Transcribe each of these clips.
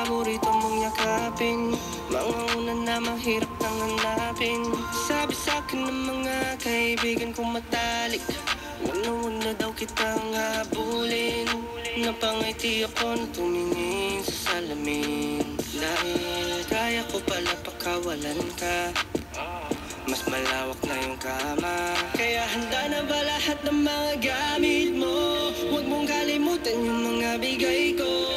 paborito mong yakapin. Mga una na mahirap nang hanapin. Sabi sa'kin ng mga kaibigan kong matalik, wag na daw kitang habulin. Napangiti ako nung tumingin sa salamin. Dahil kaya ko pala pakawalan ka. Mas malawak na yung kama, kaya handa na ba lahat ng mga gamit mo? Huwag mong kalimutan yung mga bigay ko.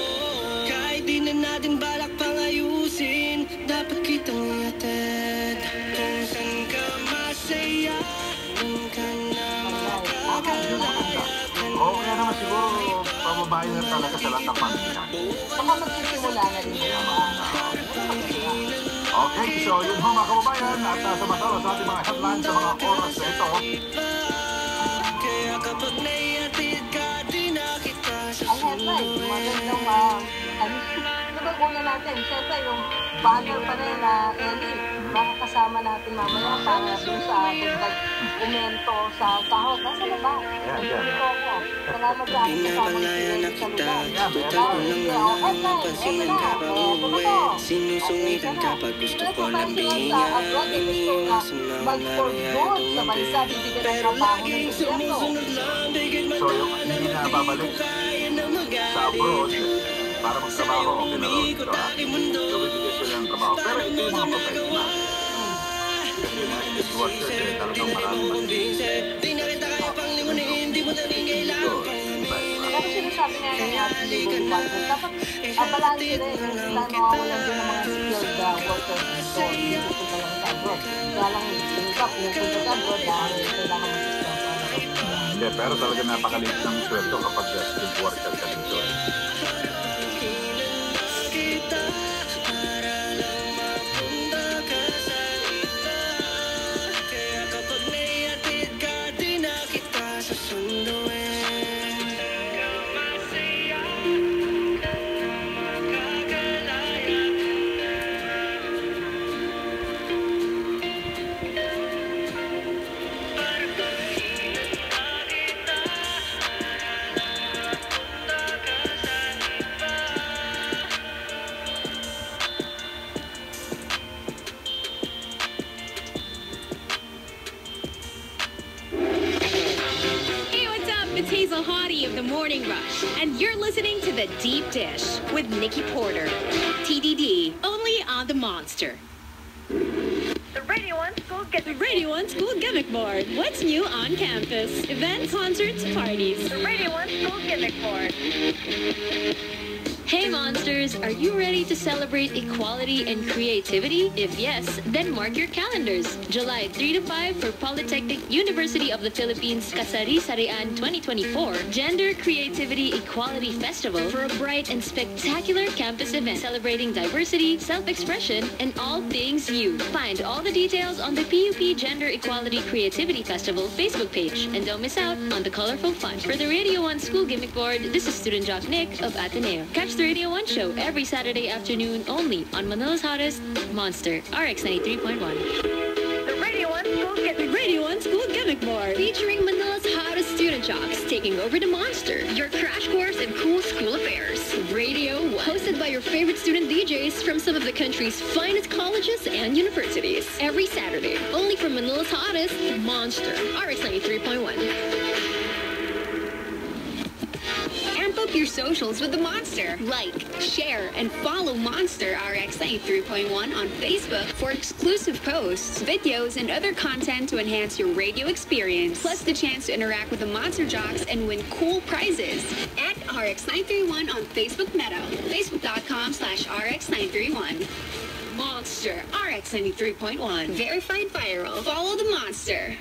Kahit di na natin balak pang ayusin, dapat kitang iatid. Kung saan ka masaya, dun ka na makakalaya. Oo, kaya naman siguro pababae na talaga sa lahat ng pamilya. Baka magsisimula na rin yung mga Okay, so yun ho mga kababayan, at sumasalo sa ating mga headlines sa mga oras na ito. Kaya kapag naiatid ka, di na kita ang headline, magandang nabaguna natin, siyempre yung banner pa rin na Ellie, baka kasama natin mamaya para dun sa dagdag umento sa sahod. Nasa na ba? Dito ako. Salamat sa ating kasama Pinapalaya na sa kita, lugar. tutal ko lang naman. Pansinan ka pa uuwi, sinusungitan ka pag gusto ko lang bihingyan. Iniiwasan na mamaya dumampi, pero laging sumusunod lang. Bigyan man So yung hindi na babalik sa abroad para magtrabaho, okay na raw dito ha. So bibigyan sila ng trabaho. Pero ito yung mga professional. Kasi mga skilled workers eh, talagang maraming mag-iisip. Di na kita kaya pang limunin, di mo na rin kailangan pang aminin. Tapos sinasabi nga ng ating legal partner, dapat abalaan sila yung sila makawalan din ng mga skilled workers dito. Dito sila lang sa abroad. Kaya lang yung iba, pupunta sa abroad dahil kailangan mag-system. Hindi, pero talaga napakaliit ng sweldo kapag skilled worker ka dito eh. It's Hazel Hottie of the Morning Rush, and you're listening to The Deep Dish with Nikki Porter. TDD, only on the Monster. The Radio 1 School The Radio 1 School Gimmick Board. What's new on campus? Events, concerts, parties. The Radio 1 School Gimmick Board. Hey Monsters, are you ready to celebrate equality and creativity? If yes, then mark your calendars. July 3 to 5 for Polytechnic University of the Philippines Kasari-Sarian 2024 Gender Creativity Equality Festival for a bright and spectacular campus event celebrating diversity, self-expression, and all things you. Find all the details on the PUP Gender Equality Creativity Festival Facebook page. And don't miss out on the colorful fun. For the Radio 1 School Gimmick Board, this is Student Jock Nick of Ateneo. Catch the Radio 1 show every Saturday afternoon only on Manila's hottest Monster, RX 93.1. The Radio 1 School Gimmick Radio 1 School Gimmick Board, featuring Manila's hottest student jocks taking over the Monster, your crash course in cool school affairs. Radio 1, hosted by your favorite student DJs from some of the country's finest colleges and universities. Every Saturday, only from Manila's hottest Monster, RX 93.1. Amp up your socials with the Monster. Like, share, and follow Monster RX 93.1 on Facebook for exclusive posts, videos, and other content to enhance your radio experience. Plus the chance to interact with the Monster Jocks and win cool prizes. At RX 931 on Facebook Meta. Facebook.com/RX931. Monster RX 93.1. Verified viral. Follow the Monster.